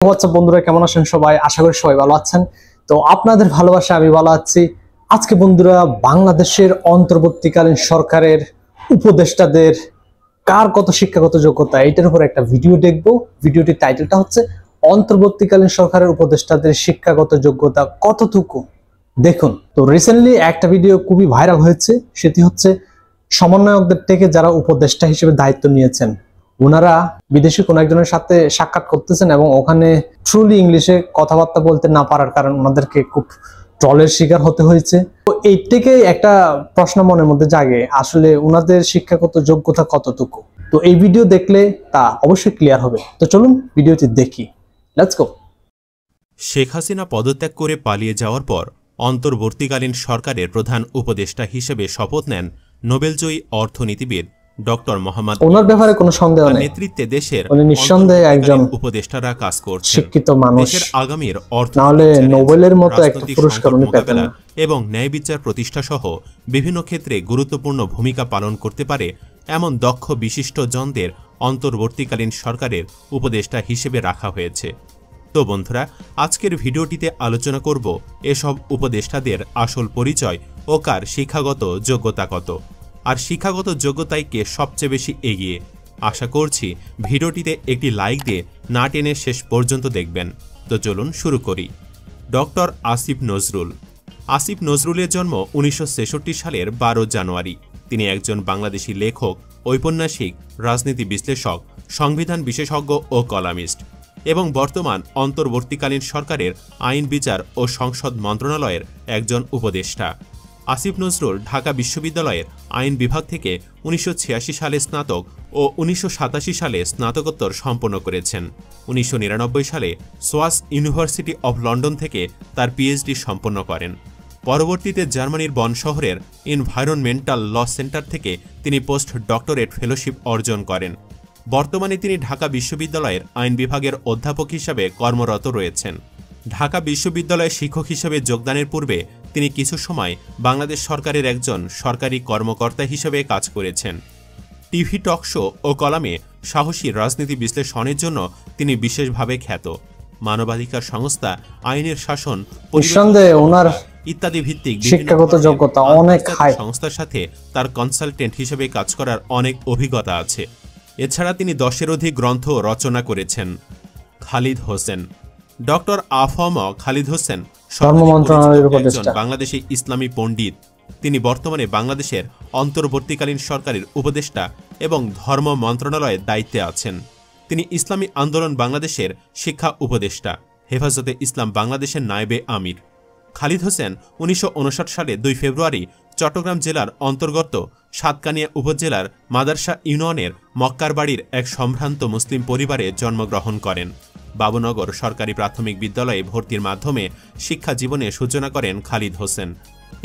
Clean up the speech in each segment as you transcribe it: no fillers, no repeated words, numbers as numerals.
WhatsApp বন্ধুরা, কেমন আছেন সবাই? আশা করি সবাই ভালো আছেন। তো আপনাদের ভালোবাসা আমি ভালো আছি। আজকে বন্ধুরা, বাংলাদেশের অন্তর্বর্তীকালীন সরকারের উপদেষ্টাদের কার কত শিক্ষাগত যোগ্যতা, এটার উপর একটা ভিডিও দেখব। ভিডিওটির টাইটেলটা হচ্ছে অন্তর্বর্তীকালীন সরকারের উপদেষ্টাদের শিক্ষাগত যোগ্যতা কতটুকু। দেখুন, তো রিসেন্টলি একটা ভিডিও খুবই ভাইরাল হয়েছে, সেটি হচ্ছে সমন্বয়কদের থেকে যারা উপদেষ্টা হিসেবে দায়িত্ব নিয়েছেন, ওনারা বিদেশি কোন একজনের সাথে সাক্ষাৎ করতেছেন এবং ওখানে ট্রুলি ইংলিশে কথাবার্তা বলতে না পারার কারণে ওনাদেরকে খুব ট্রলের শিকার হতে হয়েছে। তো এই থেকে একটা প্রশ্ন মনের মধ্যে জাগে, আসলে ওনাদের শিক্ষাগত যোগ্যতা কতটুকু। তো এই ভিডিও দেখলে তা অবশ্যই ক্লিয়ার হবে। তো চলুন ভিডিওটি দেখি, লেটস গো। শেখ হাসিনা পদত্যাগ করে পালিয়ে যাওয়ার পর অন্তর্বর্তীকালীন সরকারের প্রধান উপদেষ্টা হিসেবে শপথ নেন নোবেলজয়ী অর্থনীতিবিদ ডক্টর মোহাম্মদ ওনার ব্যাপারে কোনো সন্দেহ নেই, নেতৃত্বে দেশের নিঃসন্দেহে একজন উপদেষ্টারা কাজ করছেন। শিক্ষিত মানুষ, দেশের আগামীর নাহলে নোবেলের মতো একটা পুরস্কার উনি পেতেন না। এবং ন্যায় বিচার প্রতিষ্ঠা সহ বিভিন্ন ক্ষেত্রে গুরুত্বপূর্ণ ভূমিকা পালন করতে পারে এমন দক্ষ বিশিষ্ট জনদের অন্তর্বর্তীকালীন সরকারের উপদেষ্টা হিসেবে রাখা হয়েছে। তো বন্ধুরা, আজকের ভিডিওটিতে আলোচনা করব এসব উপদেষ্টাদের আসল পরিচয় ও কার শিক্ষাগত যোগ্যতা কত, আর শিক্ষাগত যোগ্যতায় কে সবচেয়ে বেশি এগিয়ে। আশা করছি ভিডিওটিতে একটি লাইক দিয়ে না টেনে শেষ পর্যন্ত দেখবেন। তো চলুন শুরু করি। ডক্টর আসিফ নজরুল। আসিফ নজরুলের জন্ম 1966 সালের 12 জানুয়ারি। তিনি একজন বাংলাদেশি লেখক, ঔপন্যাসিক, রাজনীতি বিশ্লেষক, সংবিধান বিশেষজ্ঞ ও কলামিস্ট এবং বর্তমান অন্তর্বর্তীকালীন সরকারের আইন বিচার ও সংসদ মন্ত্রণালয়ের একজন উপদেষ্টা। আসিফ নজরুল ঢাকা বিশ্ববিদ্যালয়ের আইন বিভাগ থেকে 1986 সালে স্নাতক ও 1987 সালে স্নাতকোত্তর সম্পন্ন করেছেন। 1999 সালে সোয়াস ইউনিভার্সিটি অব লন্ডন থেকে তার পিএইচডি সম্পন্ন করেন। পরবর্তীতে জার্মানির বন শহরের এনভায়রনমেন্টাল ল সেন্টার থেকে তিনি পোস্ট ডক্টরেট ফেলোশিপ অর্জন করেন। বর্তমানে তিনি ঢাকা বিশ্ববিদ্যালয়ের আইন বিভাগের অধ্যাপক হিসাবে কর্মরত রয়েছেন। ঢাকা বিশ্ববিদ্যালয়ে শিক্ষক হিসেবে যোগদানের পূর্বে তিনি কিছু সময় বাংলাদেশ সরকারের একজন সরকারি কর্মকর্তা হিসেবে কাজ করেছেন। টিভি টক শো ও কলামে সাহসী রাজনীতি বিশ্লেষণের জন্য তিনি বিশেষভাবে খ্যাত। মানবাধিকার সংস্থা, আইনের শাসন, ইত্যাদি ভিত্তিক শিক্ষাগত যোগ্যতা অনেক হাই সংস্থার সাথে তার কনসালটেন্ট হিসেবে কাজ করার অনেক অভিজ্ঞতা আছে। এছাড়া তিনি 10-এর অধিক গ্রন্থ রচনা করেছেন। খালিদ হোসেন। ডক্টর আফম খালিদ হোসেন একজন বাংলাদেশি ইসলামী পণ্ডিত। তিনি বর্তমানে বাংলাদেশের অন্তর্বর্তীকালীন সরকারের উপদেষ্টা এবং ধর্ম মন্ত্রণালয়ের দায়িত্বে আছেন। তিনি ইসলামী আন্দোলন বাংলাদেশের শিক্ষা উপদেষ্টা, হেফাজতে ইসলাম বাংলাদেশের নায়েবে আমির। খালিদ হোসেন 1959 সালে 2 ফেব্রুয়ারি চট্টগ্রাম জেলার অন্তর্গত সাতকানিয়া উপজেলার মাদারসা ইউনিয়নের মক্কারবাড়ির এক সম্ভ্রান্ত মুসলিম পরিবারে জন্মগ্রহণ করেন। বাবুনগর সরকারি প্রাথমিক বিদ্যালয়ে ভর্তির মাধ্যমে শিক্ষা জীবনে সূচনা করেন খালিদ হোসেন।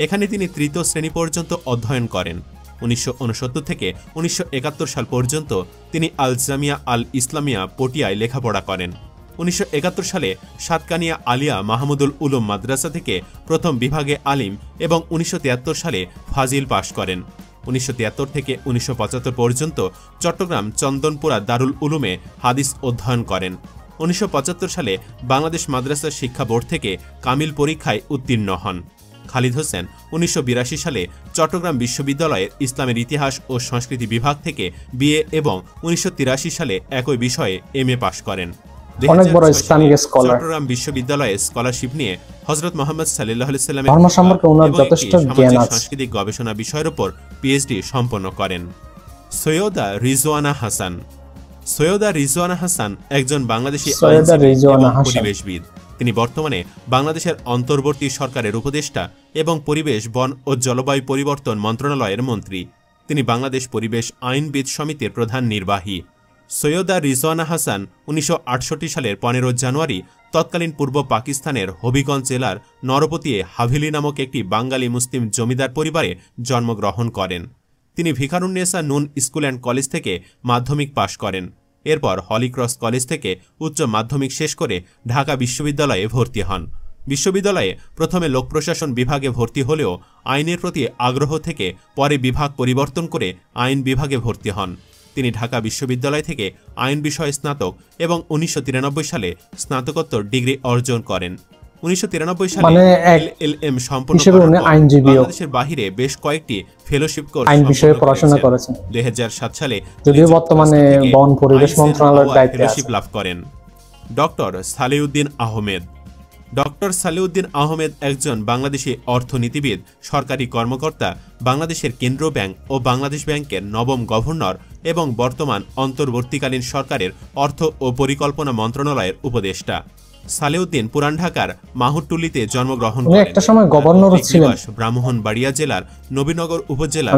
এখানে তিনি 3য় শ্রেণী পর্যন্ত অধ্যয়ন করেন। 1969 থেকে 1971 সাল পর্যন্ত তিনি আল জামিয়া আল ইসলামিয়া পটিয়ায় লেখাপড়া করেন। 1971 সালে সাতকানিয়া আলিয়া মাহমুদুল উলুম মাদ্রাসা থেকে প্রথম বিভাগে আলিম এবং 1973 সালে ফাজিল পাশ করেন। 1973 থেকে 1975 পর্যন্ত চট্টগ্রাম চন্দনপুরা দারুল উলুমে হাদিস অধ্যয়ন করেন। 1975 সালে বাংলাদেশ মাদ্রাসা শিক্ষা বোর্ড থেকে কামিল পরীক্ষায় উত্তীর্ণ হন। খালিদ হোসেন 1982 সালে চট্টগ্রাম বিশ্ববিদ্যালয়ের ইসলামের ইতিহাস ও সংস্কৃতি বিভাগ থেকে বিএ এবং 1983 সালে একই বিষয়ে এমএ পাশ করেন। চট্টগ্রাম বিশ্ববিদ্যালয়ে স্কলারশিপ নিয়ে হযরত মুহাম্মদ সাল্লাল্লাহু আলাইহি ওয়াসাল্লামের সাংস্কৃতিক গবেষণা বিষয়ের উপর পিএইচডি সম্পন্ন করেন। সৈয়দা রিজওয়ানা হাসান। সৈয়দা রিজওয়ানা হাসান একজন বাংলাদেশি পরিবেশবিদ। তিনি বর্তমানে বাংলাদেশের অন্তর্বর্তী সরকারের উপদেষ্টা এবং পরিবেশ, বন ও জলবায়ু পরিবর্তন মন্ত্রণালয়ের মন্ত্রী। তিনি বাংলাদেশ পরিবেশ আইনবিদ সমিতির প্রধান নির্বাহী। সৈয়দা রিজওয়ানা হাসান 1968 সালের 15 জানুয়ারি তৎকালীন পূর্ব পাকিস্তানের হবিগঞ্জ জেলার নরপতিয়ে হাভিলি নামক একটি বাঙালি মুসলিম জমিদার পরিবারে জন্মগ্রহণ করেন। তিনি ভিকারুন্নেসা নুন স্কুল অ্যান্ড কলেজ থেকে মাধ্যমিক পাশ করেন। এরপর হলিক্রস কলেজ থেকে উচ্চ মাধ্যমিক শেষ করে ঢাকা বিশ্ববিদ্যালয়ে ভর্তি হন। বিশ্ববিদ্যালয়ে প্রথমে লোক প্রশাসন বিভাগে ভর্তি হলেও আইনের প্রতি আগ্রহ থেকে পরে বিভাগ পরিবর্তন করে আইন বিভাগে ভর্তি হন। তিনি ঢাকা বিশ্ববিদ্যালয় থেকে আইন বিষয়ে স্নাতক এবং 1993 সালে স্নাতকোত্তর ডিগ্রি অর্জন করেন। 1993 সালে এলএলএম সম্পন্ন করার পর বাংলাদেশের বাহিরে বেশ কয়েকটি ফেলোশিপ কোর্স আইন বিষয়ে পড়াশোনা করেছেন। 2007 সালে যদিও বর্তমানে বন পরিবেশ মন্ত্রণালয়ের দায়িত্বে ফেলোশিপ লাভ করেন। ডক্টর সালেউদ্দিন আহমেদ। ডক্টর সালেউদ্দিন আহমেদ একজন বাংলাদেশি অর্থনীতিবিদ, সরকারি কর্মকর্তা, বাংলাদেশের কেন্দ্রীয় ব্যাংক ও বাংলাদেশ ব্যাংকের নবম গভর্নর এবং বর্তমান অন্তর্বর্তীকালীন সরকারের অর্থ ও পরিকল্পনা মন্ত্রণালয়ের উপদেষ্টা। সালেউদ্দিন পুরান ঢাকার মাহুরটুলিতে জন্মগ্রহণ করেন। একটা সময় গভর্নরও ছিলেন ব্রাহ্মণবাড়িয়া জেলার নবীনগর উপজেলার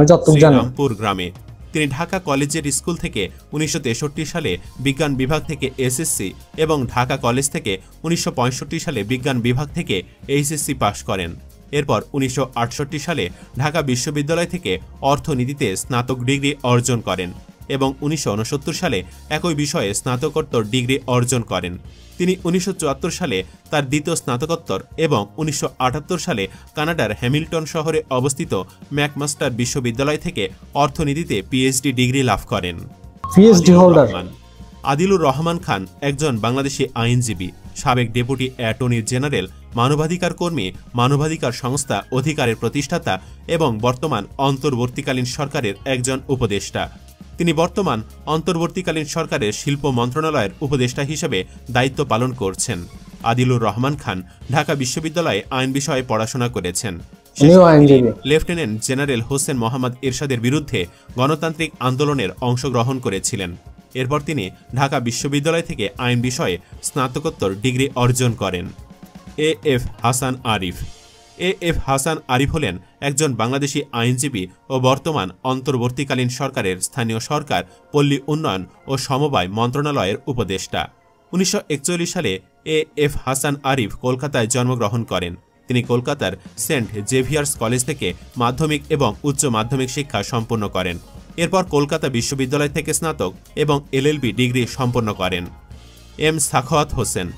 রামপুর গ্রামে। তিনি ঢাকা কলেজের স্কুল থেকে 1963 সালে বিজ্ঞান বিভাগ থেকে এসএসসি এবং ঢাকা কলেজ থেকে 1965 সালে বিজ্ঞান বিভাগ থেকে এইচএসসি পাশ করেন। এরপর 1968 সালে ঢাকা বিশ্ববিদ্যালয় থেকে অর্থনীতিতে স্নাতক ডিগ্রি অর্জন করেন এবং 1969 সালে একই বিষয়ে স্নাতকোত্তর ডিগ্রি অর্জন করেন। তিনি 1974 সালে তার দ্বিতীয় স্নাতকোত্তর এবং 1978 সালে কানাডার হ্যামিল্টন শহরে অবস্থিত ম্যাকমাস্টার বিশ্ববিদ্যালয় থেকে অর্থনীতিতে পিএইচডি ডিগ্রি লাভ করেন। পিএইচডি হোল্ডার আদিলুর রহমান খান একজন বাংলাদেশি আইনজীবী, সাবেক ডেপুটি অ্যাটর্নি জেনারেল, মানবাধিকার কর্মী, মানবাধিকার সংস্থা অধিকারের প্রতিষ্ঠাতা এবং বর্তমান অন্তর্বর্তীকালীন সরকারের একজন উপদেষ্টা। তিনি বর্তমান অন্তর্বর্তীকালীন সরকারের শিল্প মন্ত্রণালয়ের উপদেষ্টা হিসেবে দায়িত্ব পালন করছেন। আদিলুর রহমান খান ঢাকা বিশ্ববিদ্যালয়ে আইন বিষয়ে পড়াশোনা করেছেন। লেফটেন্যান্ট জেনারেল হোসেন মোহাম্মদ এরশাদের বিরুদ্ধে গণতান্ত্রিক আন্দোলনের অংশগ্রহণ করেছিলেন। এরপর তিনি ঢাকা বিশ্ববিদ্যালয় থেকে আইন বিষয়ে স্নাতকোত্তর ডিগ্রি অর্জন করেন। এএফ হাসান আরিফ। এএফ হাসান আরিফ হলেন একজন বাংলাদেশি আইনজীবী ও বর্তমান অন্তর্বর্তীকালীন সরকারের স্থানীয় সরকার, পল্লী উন্নয়ন ও সমবায় মন্ত্রণালয়ের উপদেষ্টা। 1941 সালে এএফ হাসান আরিফ কলকাতায় জন্মগ্রহণ করেন। তিনি কলকাতার সেন্ট জেভিয়ার্স কলেজ থেকে মাধ্যমিক এবং উচ্চ মাধ্যমিক শিক্ষা সম্পন্ন করেন। এরপর কলকাতা বিশ্ববিদ্যালয় থেকে স্নাতক এবং এলএলবি ডিগ্রি সম্পন্ন করেন। এম সাখাওয়াত হোসেন।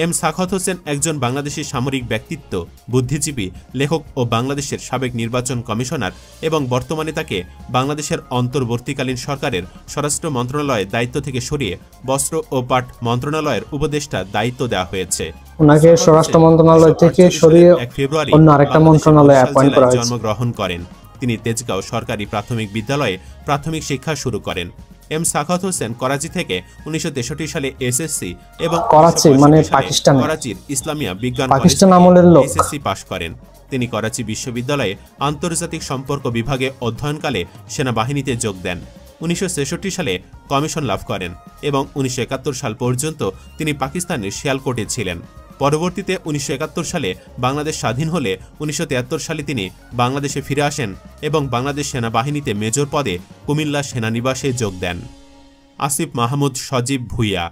এম সাখাওয়াত হোসেন একজন বাংলাদেশি সামরিক ব্যক্তিত্ব, বুদ্ধিজীবী, লেখক ও বাংলাদেশের সাবেক নির্বাচন কমিশনার এবং বর্তমানে তাকে বাংলাদেশের অন্তর্বর্তীকালীন সরকারের স্বরাষ্ট্র মন্ত্রণালয়ের দায়িত্ব থেকে সরিয়ে বস্ত্র ও পাট মন্ত্রণালয়ের উপদেষ্টা দায়িত্ব দেওয়া হয়েছে। ওনাকে স্বরাষ্ট্র মন্ত্রণালয় থেকে সরিয়ে 1 ফেব্রুয়ারি অন্য আরেকটা মন্ত্রণালয়ে অ্যাপয়েন্ট করা হয়েছে। জন্মগ্রহণ করেন। তিনি তেজগাঁও সরকারি প্রাথমিক বিদ্যালয়ে প্রাথমিক শিক্ষা শুরু করেন। এম সাখাওয়াত হোসেন করাচি থেকে 1963 সালে এসএসসি এবং করাচি মানে পাকিস্তান, করাচির ইসলামিয়া বিজ্ঞান পাকিস্তান আমলের লোক, এসএসসি পাশ করেন। তিনি করাচি বিশ্ববিদ্যালয়ে আন্তর্জাতিক সম্পর্ক বিভাগে অধ্যয়নকালে সেনাবাহিনীতে যোগ দেন। 1966 সালে কমিশন লাভ করেন এবং 1971 সাল পর্যন্ত তিনি পাকিস্তানের শিয়ালকোটে ছিলেন। পরবর্তীতে 1971 সালে বাংলাদেশ স্বাধীন হলে 1973 সালে তিনি বাংলাদেশে ফিরে আসেন এবং বাংলাদেশ সেনাবাহিনীতে মেজর পদে কুমিল্লা সেনানিবাসে যোগ দেন। আসিফ মাহমুদ সজীব ভুঁইয়া।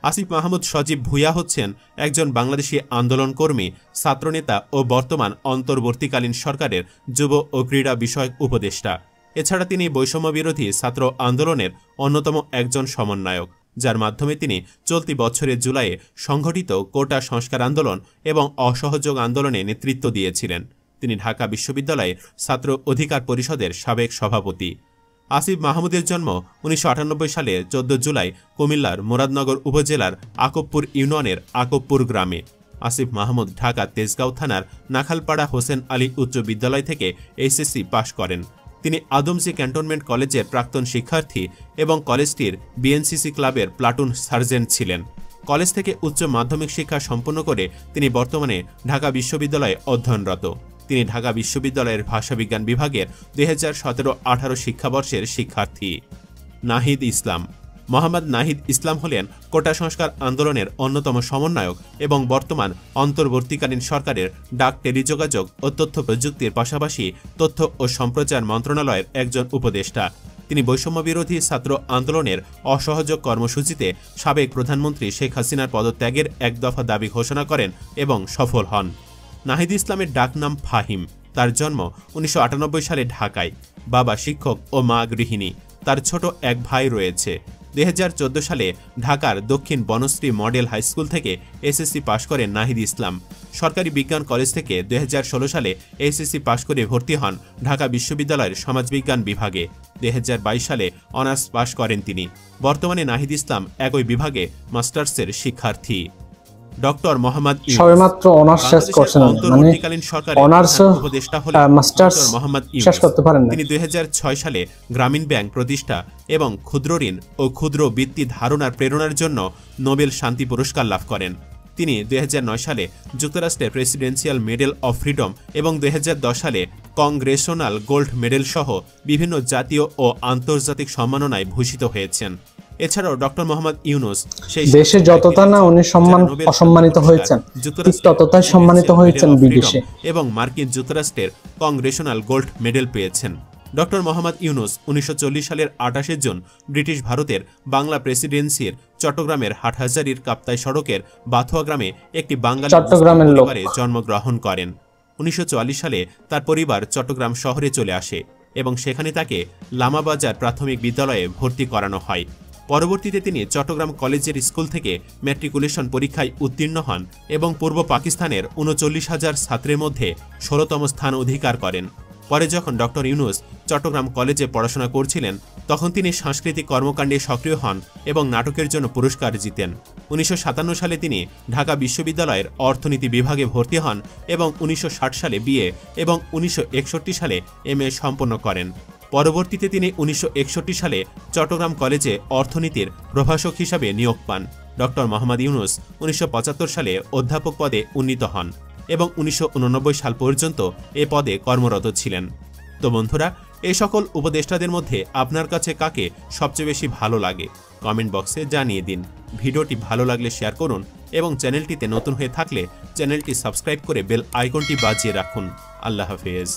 আসিফ মাহমুদ সজীব ভুঁইয়া হচ্ছেন একজন বাংলাদেশি আন্দোলনকর্মী, ছাত্রনেতা ও বর্তমান অন্তর্বর্তীকালীন সরকারের যুব ও ক্রীড়া বিষয়ক উপদেষ্টা। এছাড়া তিনি বৈষম্য বিরোধী ছাত্র আন্দোলনের অন্যতম একজন সমন্বয়ক, যার মাধ্যমে তিনি চলতি বছরের জুলাইয়ে সংঘটিত কোটা সংস্কার আন্দোলন এবং অসহযোগ আন্দোলনে নেতৃত্ব দিয়েছিলেন। তিনি ঢাকা বিশ্ববিদ্যালয়ে ছাত্র অধিকার পরিষদের সাবেক সভাপতি। আসিফ মাহমুদের জন্ম 1998 সালে 14 জুলাই কুমিল্লার মুরাদনগর উপজেলার আকবপুর ইউনিয়নের আকবপুর গ্রামে। আসিফ মাহমুদ ঢাকা তেজগাঁও থানার নাখালপাড়া হোসেন আলী উচ্চ বিদ্যালয় থেকে এইচএসসি পাশ করেন। তিনি আদমজী ক্যান্টনমেন্ট কলেজের প্রাক্তন শিক্ষার্থী এবং কলেজটির বিএনসিসি ক্লাবের প্লাটুন সার্জেন্ট ছিলেন। কলেজ থেকে উচ্চ মাধ্যমিক শিক্ষা সম্পন্ন করে তিনি বর্তমানে ঢাকা বিশ্ববিদ্যালয়ে অধ্যয়নরত। তিনি ঢাকা বিশ্ববিদ্যালয়ের ভাষাবিজ্ঞান বিভাগের 2017-18 শিক্ষাবর্ষের শিক্ষার্থী। নাহিদ ইসলাম। মোহাম্মদ নাহিদ ইসলাম হলেন কোটা সংস্কার আন্দোলনের অন্যতম সমন্বয়ক এবং বর্তমান অন্তর্বর্তীকালীন সরকারের ডাক, টেলিযোগাযোগ ও তথ্য প্রযুক্তির পাশাপাশি তথ্য ও সম্প্রচার মন্ত্রণালয়ের একজন উপদেষ্টা। তিনি বৈষম্য বিরোধী ছাত্র আন্দোলনের অসহযোগ কর্মসূচিতে সাবেক প্রধানমন্ত্রী শেখ হাসিনার পদত্যাগের এক দফা দাবি ঘোষণা করেন এবং সফল হন। নাহিদ ইসলামের ডাকনাম ফাহিম। তার জন্ম 1998 সালে ঢাকায়। বাবা শিক্ষক ও মা গৃহিণী। তার ছোট এক ভাই রয়েছে। 2014 সালে ঢাকার দক্ষিণ বনশ্রী মডেল হাই স্কুল থেকে এসএসসি পাশ করেন নাহিদ ইসলাম। সরকারি বিজ্ঞান কলেজ থেকে 2016 সালে এইচএসসি পাশ করে ভর্তি হন ঢাকা বিশ্ববিদ্যালয়ের সমাজবিজ্ঞান বিভাগে। 2022 সালে অনার্স পাশ করেন তিনি। বর্তমানে নাহিদ ইসলাম একই বিভাগে মাস্টার্সের শিক্ষার্থী। ডক্টর মোহাম্মদ ইউনূস সবেমাত্র অনার্স শেষ করছেন, মানে অনার্স মাস্টার্স শেষ করতে পারেন না। তিনি 2006 সালে গ্রামীণ ব্যাংক প্রতিষ্ঠা এবং ক্ষুদ্র ঋণ ও ক্ষুদ্র বৃত্তি ধারণার প্রেরণার জন্য নোবেল শান্তি পুরস্কার লাভ করেন। তিনি 2009 সালে যুক্তরাষ্ট্রের প্রেসিডেন্সিয়াল মেডেল অফ ফ্রিডম এবং 2010 সালে কংগ্রেশনাল গোল্ড মেডেল সহ বিভিন্ন জাতীয় ও আন্তর্জাতিক সম্মাননায় ভূষিত হয়েছেন। এছাড়াও ডক্টর মোহাম্মদ ইউনূস দেশে যতটা না উনি অসম্মানিত হয়েছেন, ঠিক ততটাই সম্মানিত হয়েছেন বিদেশে এবং মার্কিন যুক্তরাষ্ট্রের কংগ্রেশনাল গোল্ড মেডেল পেয়েছেন। ডক্টর মোহাম্মদ ইউনূস 1940 সালের 28 জুন ব্রিটিশ ভারতের বাংলা প্রেসিডেন্সির চট্টগ্রামের হাটহাজারীর কাপ্তাই সড়কের বাথুয়া গ্রামে একটি বাঙালি পরিবারে জন্মগ্রহণ করেন। 1944 সালে তার পরিবার চট্টগ্রাম শহরে চলে আসে এবং সেখানে তাকে লামাবাজার প্রাথমিক বিদ্যালয়ে ভর্তি করানো হয়। পরবর্তীতে তিনি চট্টগ্রাম কলেজের স্কুল থেকে ম্যাট্রিকুলেশন পরীক্ষায় উত্তীর্ণ হন এবং পূর্ব পাকিস্তানের 39,000 ছাত্রের মধ্যে 16তম স্থান অধিকার করেন। পরে যখন ডক্টর ইউনূস চট্টগ্রাম কলেজে পড়াশোনা করছিলেন তখন তিনি সাংস্কৃতিক কর্মকাণ্ডে সক্রিয় হন এবং নাটকের জন্য পুরস্কার জিতেন। 1957 সালে তিনি ঢাকা বিশ্ববিদ্যালয়ের অর্থনীতি বিভাগে ভর্তি হন এবং 1960 সালে বিএ এবং 1961 সালে এমএ সম্পন্ন করেন। পরবর্তীতে তিনি 1961 সালে চট্টগ্রাম কলেজে অর্থনীতির প্রভাষক হিসাবে নিয়োগ পান। ডক্টর মোহাম্মদ ইউনূস 1975 সালে অধ্যাপক পদে উন্নীত হন এবং 1989 সাল পর্যন্ত এ পদে কর্মরত ছিলেন। তো বন্ধুরা, এই সকল উপদেষ্টাদের মধ্যে আপনার কাছে কাকে সবচেয়ে বেশি ভালো লাগে কমেন্ট বক্সে জানিয়ে দিন। ভিডিওটি ভালো লাগলে শেয়ার করুন এবং চ্যানেলটিতে নতুন হয়ে থাকলে চ্যানেলটি সাবস্ক্রাইব করে বেল আইকনটি বাজিয়ে রাখুন। আল্লাহ হাফেজ।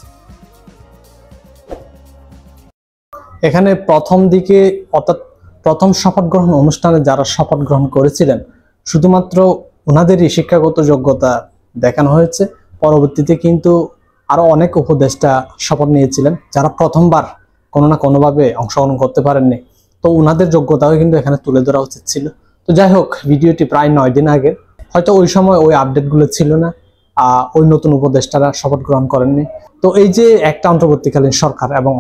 এখানে প্রথম দিকে অর্থাৎ প্রথম শপথ গ্রহণ অনুষ্ঠানে যারা শপথ গ্রহণ করেছিলেন শুধুমাত্র ওনাদেরই শিক্ষাগত যোগ্যতা দেখানো হয়েছে। পরবর্তীতে কিন্তু আরো অনেক উপদেষ্টা শপথ নিয়েছিলেন যারা প্রথমবার কোনো না কোনোভাবে অংশগ্রহণ করতে পারেননি, তো ওনাদের যোগ্যতাও কিন্তু এখানে তুলে ধরা উচিত ছিল। তো যাই হোক, ভিডিওটি প্রায় 9 দিন আগে, হয়তো ওই সময় ওই আপডেটগুলো ছিল না, ওই নতুন উপদেষ্টারা শপথ গ্রহণ করেননি। তো এই যে একটা অন্তর্বর্তীকালীন সরকার এবং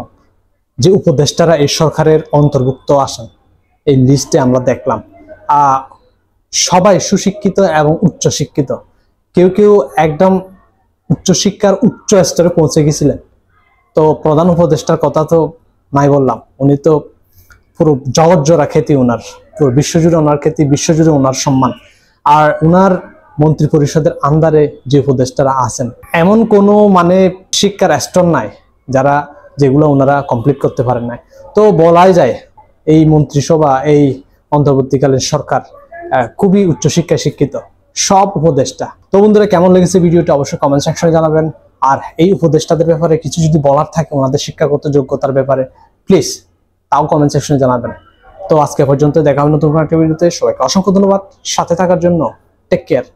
যে উপদেষ্টারা এই সরকারের অন্তর্ভুক্ত আসেন এই লিস্টে আমরা দেখলাম সবাই সুশিক্ষিত এবং উচ্চশিক্ষিত। কেউ কেউ একদম উচ্চশিক্ষার উচ্চ স্তরে পৌঁছে গেছিলেন। তো প্রধান উপদেষ্টার কথা তো নাই বললাম, উনি তো পুরো জগৎ জোড়া খ্যাতি, ওনার পুরো বিশ্বজুড়ে ওনার খ্যাতি, বিশ্বজুড়ে ওনার সম্মান। আর ওনার মন্ত্রী পরিষদের আন্ডারে যে উপদেষ্টারা আছেন এমন কোনো মানে শিক্ষার স্তর নাই যেগুলো ওনারা কমপ্লিট করতে পারেন নাই। তো বলাই যায় এই মন্ত্রিসভা, এই অন্তর্বর্তীকালীন সরকার খুবই উচ্চশিক্ষায় শিক্ষিত সব উপদেষ্টা। তো বন্ধুরা, কেমন লেগেছে ভিডিওটা অবশ্যই কমেন্ট সেকশনে জানাবেন। আর এই উপদেষ্টাদের ব্যাপারে কিছু যদি বলার থাকে ওনাদের শিক্ষাগত যোগ্যতার ব্যাপারে প্লিজ তাও কমেন্ট সেকশনে জানাবেন। তো আজকে পর্যন্ত দেখা হবে নতুন একটা ভিডিওতে। সবাইকে অসংখ্য ধন্যবাদ সাথে থাকার জন্য। Take care.